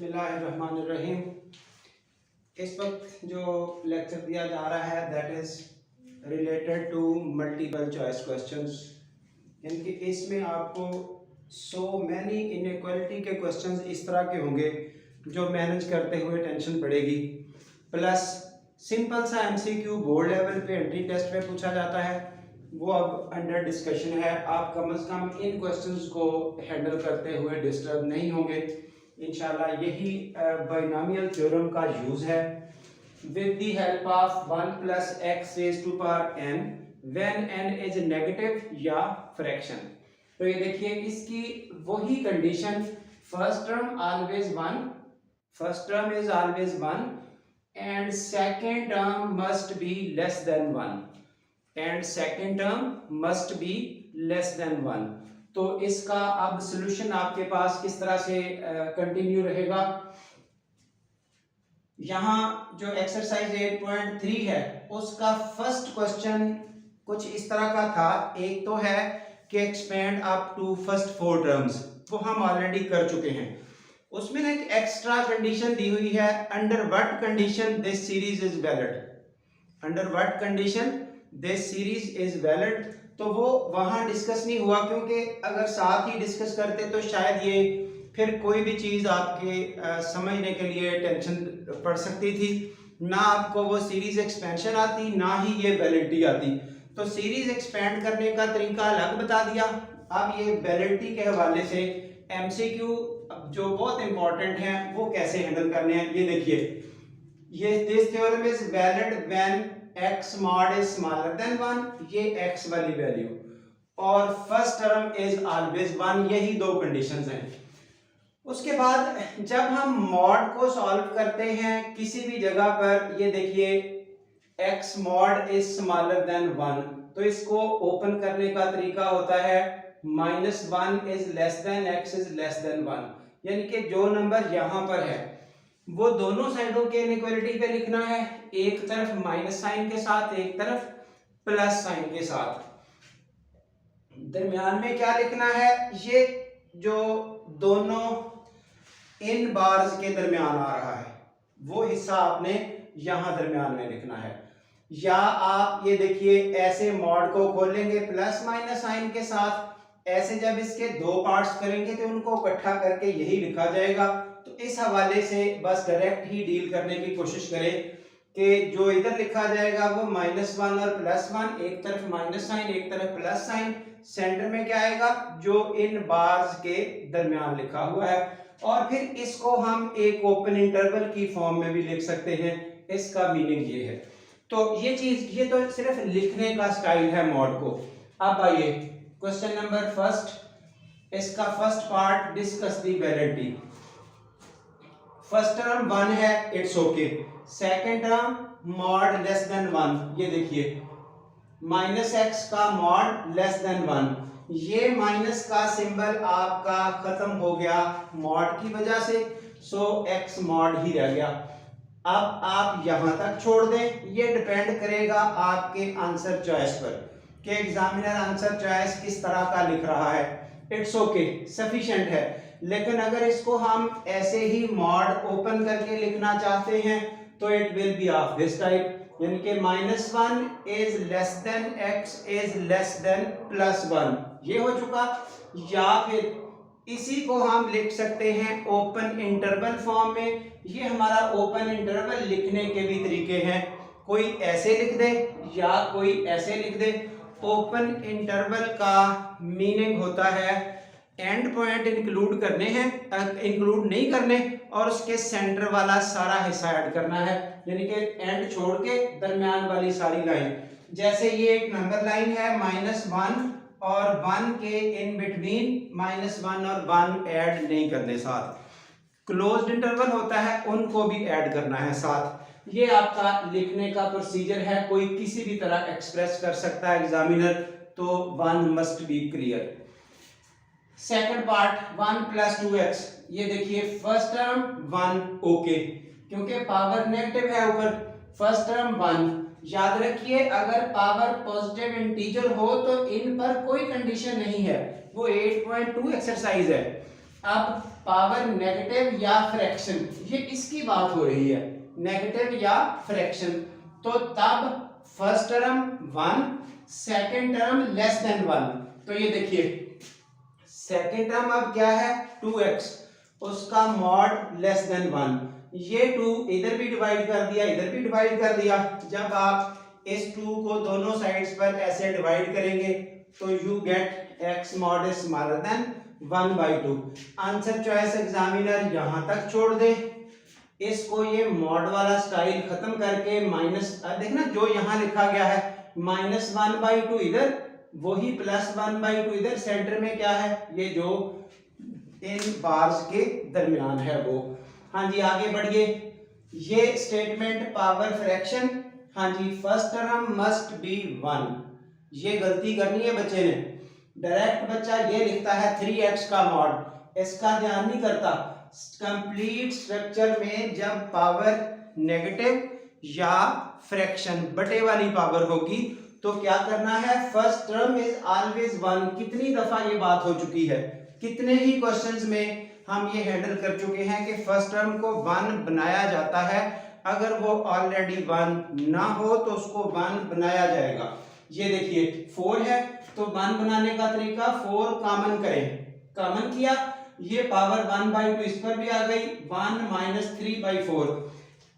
बिस्मिल्लाहिर्रहमानिर्रहीम। इस वक्त जो लेक्चर दिया जा रहा है that is related to multiple choice questions, यानी कि इसमें आपको सो मैनी इनइक्वालिटी के क्वेश्चंस इस तरह के होंगे जो मैनेज करते हुए टेंशन पड़ेगी, प्लस सिंपल सा एमसीक्यू बोर्ड लेवल पे एंट्री टेस्ट में पूछा जाता है, वो अब अंडर डिस्कशन है। आप कम से कम इन क्वेश्चंस को हैंडल करते हुए डिस्टर्ब नहीं होंगे इंशाल्लाह। यही बाइनोमियल थ्योरम का यूज है with the help of 1 plus x raise to power n when n is negative या फ्रैक्शन। तो ये देखिए इसकी वही condition, first term is always 1 and second term must be less than 1 तो इसका अब सॉल्यूशन आपके पास किस तरह से कंटिन्यू रहेगा। यहां जो एक्सरसाइज 8.3 है उसका फर्स्ट क्वेश्चन कुछ इस तरह का था। एक तो है कि expand up to first 4 terms, वो हम ऑलरेडी कर चुके हैं। उसमें एक एक्स्ट्रा कंडीशन दी हुई है, under what condition this series is valid. तो वो वहां डिस्कस नहीं हुआ, क्योंकि अगर साथ ही डिस्कस करते तो शायद ये फिर कोई भी चीज आपके समझने के लिए टेंशन पड़ सकती थी। ना आपको वो सीरीज एक्सपेंशन आती, ना ही ये वैलिडिटी आती। तो सीरीज एक्सपेंड करने का तरीका अलग बता दिया। अब ये वैलिडिटी के हवाले से एमसीक्यू जो बहुत इंपॉर्टेंट है वो कैसे हैंडल करने हैं, ये देखिए। ये this theorem is valid when x mod is smaller than 1, ये x वाली वैल्यू, और फर्स्ट टर्म इज ऑलवेज 1, यही दो कंडीशंस हैं। उसके बाद जब हम मॉड को सॉल्व करते हैं किसी भी जगह पर, ये देखिए x mod is smaller than 1, तो इसको ओपन करने का तरीका होता है -1 is less than x is less than 1, यानी कि जो नंबर यहां पर है वो दोनों साइडों के इनइक्वालिटी पे लिखना है, एक तरफ माइनस साइन के साथ, एक तरफ प्लस साइन के साथ। दरमियान में क्या लिखना है, ये जो दोनों इन बार्स के दरमियान आ रहा है वो हिस्सा आपने यहां दरमियान में लिखना है। या आप ये देखिए ऐसे मॉड को खोलेंगे प्लस माइनस साइन के साथ, ऐसे जब इसके दो पार्ट्स करेंगे तो उनको इकट्ठा करके यही लिखा जाएगा। तो इस हवाले से बस डायरेक्ट ही डील करने की कोशिश करें कि जो इधर लिखा जाएगा वो -1 और +1, एक तरफ माइनस साइन एक तरफ प्लस साइन, सेंटर में क्या आएगा जो इन बार्स के दरमियान लिखा हुआ है। और फिर इसको हम एक ओपन इंटरवल की फॉर्म में भी लिख सकते हैं, इसका मीनिंग ये है। तो ये चीज, ये तो सिर्फ लिखने का स्टाइल है मॉड को। अब आइए क्वेश्चन नंबर फर्स्ट, इसका first part discuss the validity. First term 1 है, it's okay. Second term mod less than 1, ये देखिए -x का मॉड लेस देन 1, ये माइनस का सिंबल आपका खत्म हो गया मॉड की वजह से, सो x मॉड ही रह गया। अब आप यहां तक छोड़ दें, ये डिपेंड करेगा आपके आंसर चॉइस पर कि एग्जामिनर आंसर चॉइस किस तरह का लिख रहा है। इट्स ओके, सफिशिएंट है। लेकिन अगर इसको हम ऐसे ही मॉड ओपन करके लिखना चाहते हैं तो it will be of this type, यानी कि -1 is less than x is less than +1, ये हो चुका। या फिर इसी को हम लिख सकते हैं ओपन इंटरवल फॉर्म में। ये हमारा ओपन इंटरवल लिखने के भी तरीके हैं, कोई ऐसे लिख दे या कोई ऐसे लिख दे। ओपन इंटरवल का मीनिंग होता है एंड पॉइंट इंक्लूड करने हैं, इंक्लूड नहीं करने, और उसके सेंटर वाला सारा हिस्सा ऐड करना है, यानी कि एंड छोड़ के दरमियान वाली सारी लाइन। जैसे ये एक नंबर लाइन है -1 और 1 के इन बिटवीन -1 और 1 ऐड नहीं करने साथ। क्लोज्ड इंटरवल होता है, उनको भी ऐड करना है साथ। ये आपका लिखने का प्रोसीजर है, कोई किसी भी तरह एक्सप्रेस कर सकता है एग्जामिनर, तो 1 must be clear. Second part 1 + 2x, ये देखिए फर्स्ट टर्म 1 ओके, क्योंकि पावर नेगेटिव है ऊपर, फर्स्ट टर्म 1। याद रखिए अगर पावर पॉजिटिव इंटीजर हो तो इन पर कोई कंडीशन नहीं है, वो 8.2 एक्सरसाइज है। अब पावर नेगेटिव या फ्रैक्शन, ये इसकी बात हो रही है, नेगेटिव या फ्रैक्शन, तो तब first term 1, second term less than 1। तो ये देखिए सेकेंड टर्म अब क्या है 2x, उसका मॉड लेस देन 1, ये 2 इधर भी डिवाइड कर दिया, इधर भी डिवाइड कर दिया। जब आप इस 2 को दोनों साइड्स पर ऐसे डिवाइड करेंगे तो you get x mod is smaller than 1/2। Answer choice examiner यहां तक छोड़ दे, इसको ये मॉड वाला स्टाइल खत्म करके माइनस, देखना जो यहां लिखा गया है -1/2 इधर, वही +1/2 इधर, सेंटर में क्या है ये जो इन बार्स के दरमियान है वो। हाँ जी आगे बढ़िए, ये स्टेटमेंट पावर फ्रैक्शन, हाँ जी फर्स्ट टर्म मस्ट बी 1, ये गलती करनी है बच्चे ने। डायरेक्ट बच्चा ये लिखता है 3x का मॉड, इसका ध्यान नहीं करता। कंप्लीट स्ट्रक्चर में जब पावर नेगेटिव या फ्रैक्शन बटे वाली पावर होगी तो क्या करना है, फर्स्ट टर्म इज ऑलवेज 1। कितनी दफा ये बात हो चुकी है, कितने ही क्वेश्चंस में हम ये हैंडल कर चुके हैं कि फर्स्ट टर्म को 1 बनाया जाता है, अगर वो ऑलरेडी 1 ना हो तो उसको 1 बनाया जाएगा। ये देखिए 4 है तो 1 बनाने का तरीका 4 कॉमन करें, कॉमन किया, ये पावर 1/2 इस पर भी आ गई, 1 - 3/4।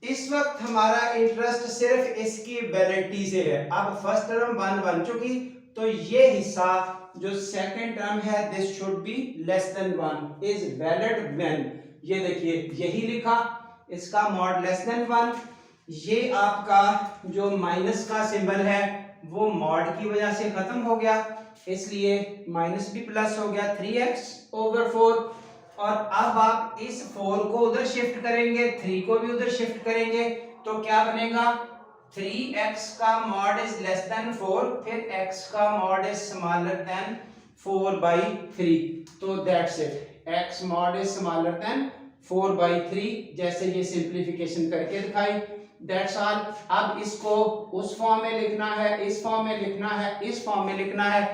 इस वक्त हमारा इंटरेस्ट सिर्फ इसकी वैलिडिटी से है। अब फर्स्ट टर्म 1 बन चुकी तो ये हिस्सा जो सेकंड टर्म है this should be less than 1 is valid when, ये देखिए यही लिखा, इसका मॉड लेस देन 1। ये आपका जो माइनस का सिंबल है वो मॉड की वजह से खत्म हो गया, इसलिए माइनस भी प्लस हो गया 3x/4। और अब आप इस 4 को उधर शिफ्ट करेंगे, 3 को भी उधर शिफ्ट करेंगे तो क्या बनेगा, 3x का मॉड इज लेस देन 4, फिर x का मॉड इज स्मॉलर देन 4/3, तो that's it, x mod is smaller than 4/3, जैसे ये सिंप्लीफिकेशन करके दिखाई, दैट्स ऑल। अब इसको उस फॉर्म में लिखना है, इस फॉर्म में लिखना है, इस फॉर्म में लिखना है,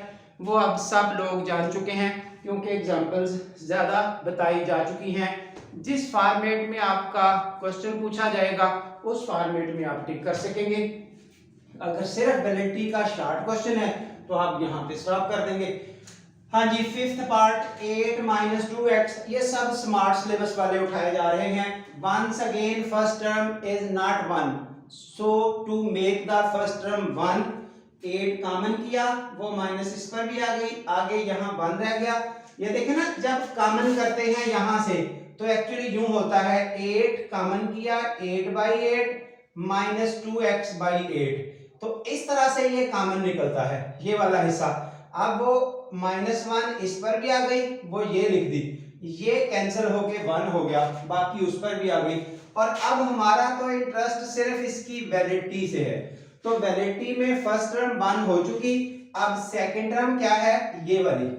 वो अब सब लोग जान चुके हैं क्योंकि एग्जांपल्स ज्यादा बताई जा चुकी हैं। जिस फॉर्मेट में आपका क्वेश्चन पूछा जाएगा उस फॉर्मेट में आप टिक कर सकेंगे। अगर सिर्फ वैलिडिटी का शॉर्ट क्वेश्चन है तो आप यहाँ पे स्टॉप कर देंगे। हाँ जी फिफ्थ पार्ट 8 - 2x, ये सब स्मार्ट सिलेबस वाले उठाए जा रहे हैं। Once again first term is not 1, so to make the first term 1, 8 common किया, वो माइनस इस पर भी आ गई, आगे यहाँ 1 रह गया। ये देखें ना जब कॉमन करते हैं यहाँ से तो एक्चुअली यूं होता है, 8 कॉमन किया 8/8 - 2x/8, तो इस तरह से ये कॉमन निकलता है ये वाला हिस्सा। अब वो -1 इस पर भी आ गई, वो ये लिख दी, ये कैंसिल होके 1 हो गया, बाकी उस पर भी आ गई। और अब हमारा तो इंटरेस्ट सिर्फ इसकी वैलिडिटी से है, तो वैलिडिटी में फर्स्ट टर्म 1 हो चुकी, अब सेकंड टर्म क्या है ये वाली,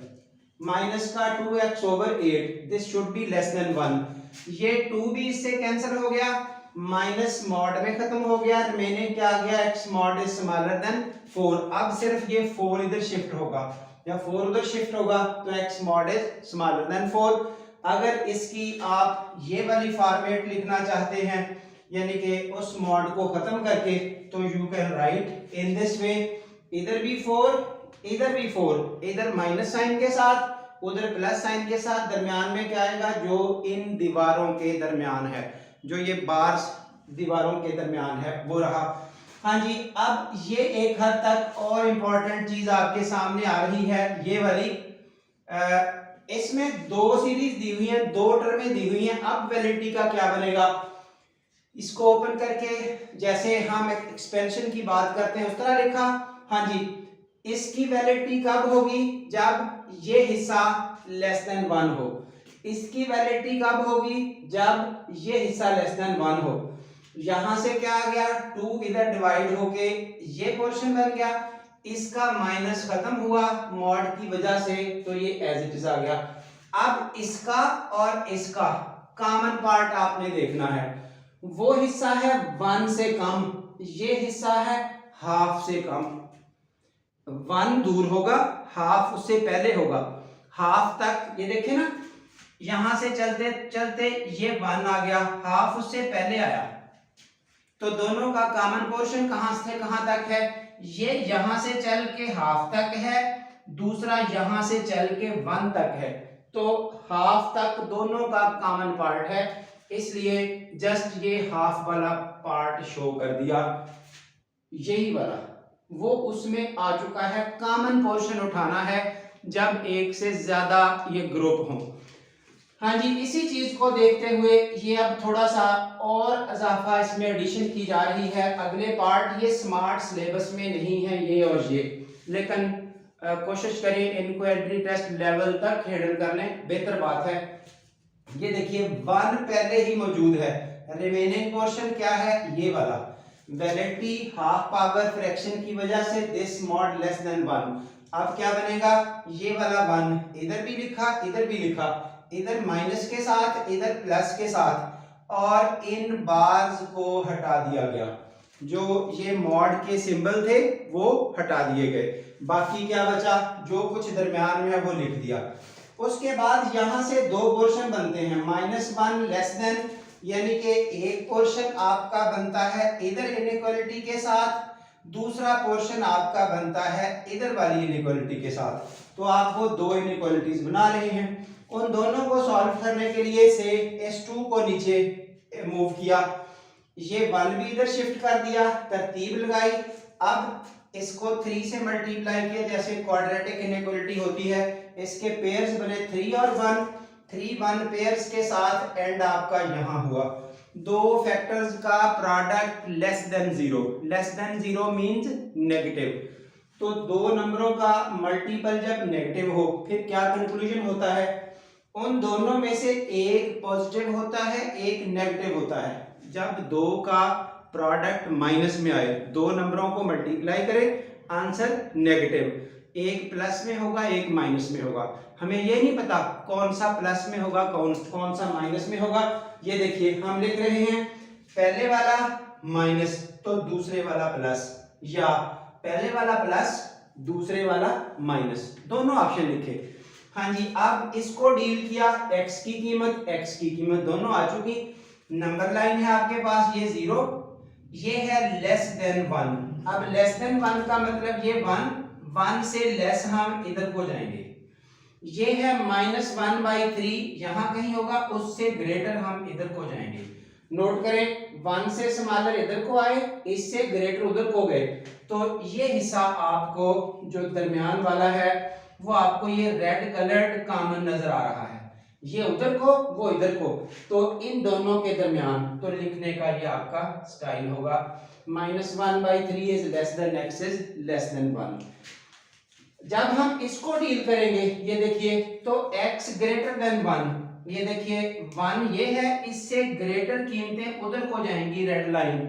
माइनस का 2x/8, this should be less than 1, ये 2 भी इससे कैंसिल हो गया, माइनस मॉड में खत्म हो गया, रिमेनिंग क्या आ गया, x mod is smaller than 4। अब सिर्फ ये 4 इधर शिफ्ट होगा या 4 उधर शिफ्ट होगा तो x mod is smaller than 4। अगर इसकी आप ये वाली फॉर्मेट लिखना चाहते हैं यानी कि उस मॉड को खत्म करके, तो you can write in this way, इधर भी 4 इधर भी 4, इधर माइनस साइन के साथ उधर प्लस साइन के साथ, दरमियान में क्या आएगा, जो इन दीवारों के दरमियान है, जो ये बार्स दीवारों के दरमियान है वो रहा। हाँ जी अब ये एक हद तक और इम्पोर्टेंट चीज आपके सामने आ रही है, ये वाली, इसमें 2 सीरीज दी हुई है, 2 टर्में दी हुई हैं। अब वैलिडिटी का क्या बनेगा, इसको ओपन करके जैसे हम एक्सपेंशन की बात करते हैं उस तरह लिखा। हाँ जी इसकी वैलिडिटी कब होगी, जब ये हिस्सा लेस देन 1 हो, इसकी वैलिडिटी कब होगी, जब ये हिस्सा लेस देन 1 हो। यहां से क्या आ गया, 2 इधर डिवाइड होके ये पोर्शन बन गया, इसका माइनस खत्म हुआ मॉड की वजह से, तो ये एज इट इज आ गया। अब इसका और इसका कॉमन पार्ट आपने देखना है, वो हिस्सा है 1 से कम, ये हिस्सा है हाफ से कम, 1 दूर होगा, हाफ उससे पहले होगा, हाफ तक ये देखें ना, यहां से चलते चलते ये 1 आ गया, हाफ उससे पहले आया, तो दोनों का कॉमन पोर्शन कहां से कहां तक है, ये यहां से चल के हाफ तक है, दूसरा यहां से चल के 1 तक है, तो हाफ तक दोनों का कॉमन पार्ट है, इसलिए जस्ट ये हाफ वाला पार्ट शो कर दिया, यही वाला वो उसमें आ चुका है। कॉमन पोर्शन उठाना है जब एक से ज्यादा ये ग्रुप हो। हाँ जी, इसी चीज को देखते हुए ये अब थोड़ा सा और इजाफा इसमें एडिशन की जा रही है। अगले पार्ट ये स्मार्ट सिलेबस में नहीं है ये और ये, लेकिन कोशिश करें इनको एंट्री टेस्ट लेवल तक हैंडल कर लें, बेहतर बात है। ये देखिए 1 पहले ही मौजूद है, रिमेनिंग पोर्शन क्या है, ये वाला वैलिडिटी हाफ पावर फ्रैक्शन की वजह से दिस मॉड लेस देन 1। अब क्या बनेगा, ये वाला 1 इधर भी लिखा, इधर भी लिखा, इधर माइनस के साथ, इधर प्लस के साथ, और इन बार्स को हटा दिया गया, जो ये मॉड के सिंबल थे वो हटा दिए गए, बाकी क्या बचा, जो कुछ दरमियान में है वो लिख दिया। उसके बाद यहां से दो पोर्शन बनते हैं, -1 लेस देन, यानी कि एक पोर्शन आपका बनता है इधर इनइक्वालिटी के साथ, दूसरा पोर्शन आपका बनता है इधर वाली इनइक्वालिटी के साथ, तो आप वो दो इनइक्वालिटीज बना रहे हैं। उन दोनों को सॉल्व करने के लिए से S2 को नीचे मूव किया, ये 1 भी इधर शिफ्ट कर दिया, तरतीब लगाई, अब इसको 3 से मल्टीप्लाई किया, जैसे क्वाड्रेटिक इनइक्वालिटी होती है, इसके पेयर्स बने 3 और 1, 3 1 पेयर्स के साथ एंड आपका यहां हुआ। दो फैक्टर्स का product less than 0, less than 0 means negative, तो दो नंबरों का मल्टीपल जब नेगेटिव हो फिर क्या कंक्लूजन होता है, उन दोनों में से एक पॉजिटिव होता है एक नेगेटिव होता है। जब दो का प्रोडक्ट माइनस में आए, दो नंबरों को मल्टीप्लाई करें, आंसर नेगेटिव, एक प्लस में होगा एक माइनस में होगा, हमें ये नहीं पता कौन सा प्लस में होगा कौन सा माइनस में होगा। ये देखिए हम लिख रहे हैं पहले वाला माइनस तो दूसरे वाला प्लस, या पहले वाला प्लस दूसरे वाला माइनस, दोनों ऑप्शन लिखे। हाँ जी, अब इसको डील किया, x की कीमत दोनों आ चुकी, नंबर लाइन है आपके पास ये 0, ये है लेस देन 1। अब लेस देन 1 का मतलब ये 1 से लेस हम इधर को जाएंगे, ये है -1/3 यहां कहीं होगा, उससे ग्रेटर हम इधर को जाएंगे। नोट करें 1 से स्मॉलर इधर को आए, इससे ग्रेटर उधर को गए, तो ये हिस्सा आपको जो दरमियान वाला है वो आपको ये रेड कलर्ड कॉमन नजर आ रहा है, ये उधर को वो इधर को, तो इन दोनों के दरमियान तो लिखने का ये आपका स्टाइल होगा -1/3 is less than x is less than 1। जब हम इसको डील करेंगे ये देखिए, तो x ग्रेटर देन 1, ये देखिए 1 ये है, इससे ग्रेटर कीमतें उधर को जाएंगी, रेड लाइन,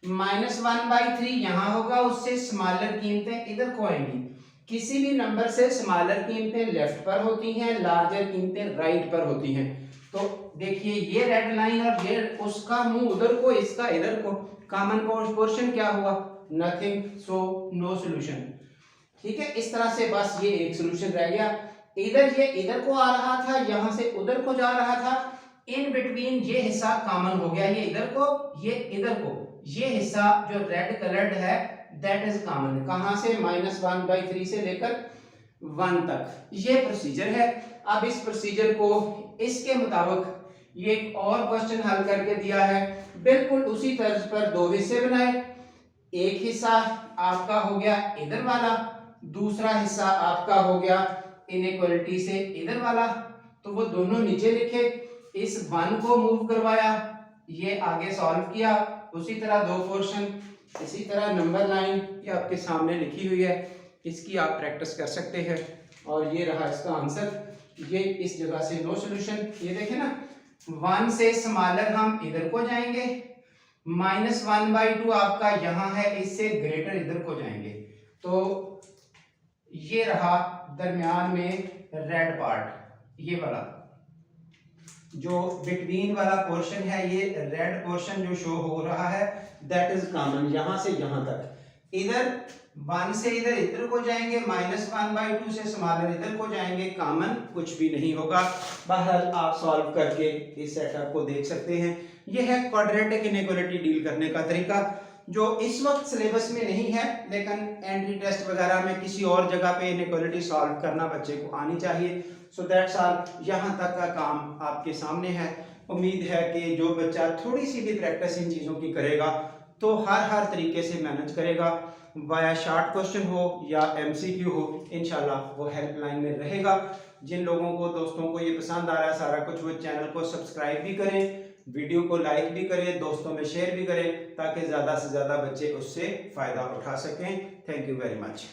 -1/3 यहां होगा, उससे स्मॉलर कीमतें इधर को आएंगी। किसी भी नंबर से स्मॉलर कीमतें लेफ्ट पर होती हैं, लार्जर कीमतें राइट पर होती हैं, तो देखिए ये रेड लाइन और ये उसका मुंह उधर को इसका इधर को, कॉमन पोर्शन क्या हुआ, नथिंग, सो नो सॉल्यूशन। ठीक है, इस तरह से बस ये एक सॉल्यूशन रह गया, इधर ये इधर को आ रहा था, यहां से उधर को जा रहा था, इन बिटवीन ये हिस्सा कॉमन हो गया, ये इधर को ये इधर को, ये हिस्सा जो रेड कलर्ड है दैट इज कॉमन, कहां से -1/3 से लेकर 1 तक, ये प्रोसीजर है। अब इस प्रोसीजर को इसके मुताबिक ये एक और क्वेश्चन हल करके दिया है, बिल्कुल उसी तर्ज पर दो हिस्से बनाए, एक हिस्सा आपका हो गया इधर वाला, दूसरा हिस्सा आपका हो गया इनइक्वालिटी से इधर वाला, तो वो दोनों नीचे लिखे, इस 1 को मूव करवाया, ये आगे सॉल्व किया, उसी तरह दो पोर्शन, इसी तरह नंबर लाइन ये आपके सामने लिखी हुई है, इसकी आप प्रैक्टिस कर सकते हैं, और ये रहा इसका आंसर, ये इस जगह से नो सॉल्यूशन। ये देखें ना 1 से स्मॉलर हम इधर को जाएंगे, -1/2 आपका यहां है, इससे ग्रेटर इधर को जाएंगे, तो ये रहा दरमियान में रेड पार्ट, ये वाला जो बिटवीन वाला पोर्शन है, ये रेड पोर्शन जो शो हो रहा है दैट इज कॉमन, यहां से यहां तक। इधर 1 से इधर को जाएंगे, -1/2 से स्मॉलर इधर को जाएंगे, कॉमन कुछ भी नहीं होगा। बहरहाल आप सॉल्व करके इस सेटअप को देख सकते हैं। यह है क्वाड्रेटिक इनइक्वालिटी डील करने का तरीका, जो इस वक्त सिलेबस में नहीं है, लेकिन एंट्री टेस्ट वगैरह में किसी और जगह पे इनइक्वालिटी सॉल्व करना बच्चे को आनी चाहिए। सो दैट्स ऑल, यहाँ तक का काम आपके सामने है। उम्मीद है कि जो बच्चा थोड़ी सी भी प्रैक्टिस इन चीज़ों की करेगा तो हर तरीके से मैनेज करेगा, वाया शॉर्ट क्वेश्चन हो या एमसीक्यू हो, इंशाल्लाह वो हेल्पलाइन में रहेगा। जिन लोगों को, दोस्तों को ये पसंद आ रहा है सारा कुछ, वो चैनल को सब्सक्राइब भी करें, वीडियो को लाइक भी करें, दोस्तों में शेयर भी करें, ताकि ज़्यादा से ज़्यादा बच्चे उससे फ़ायदा उठा सकें। Thank you very much.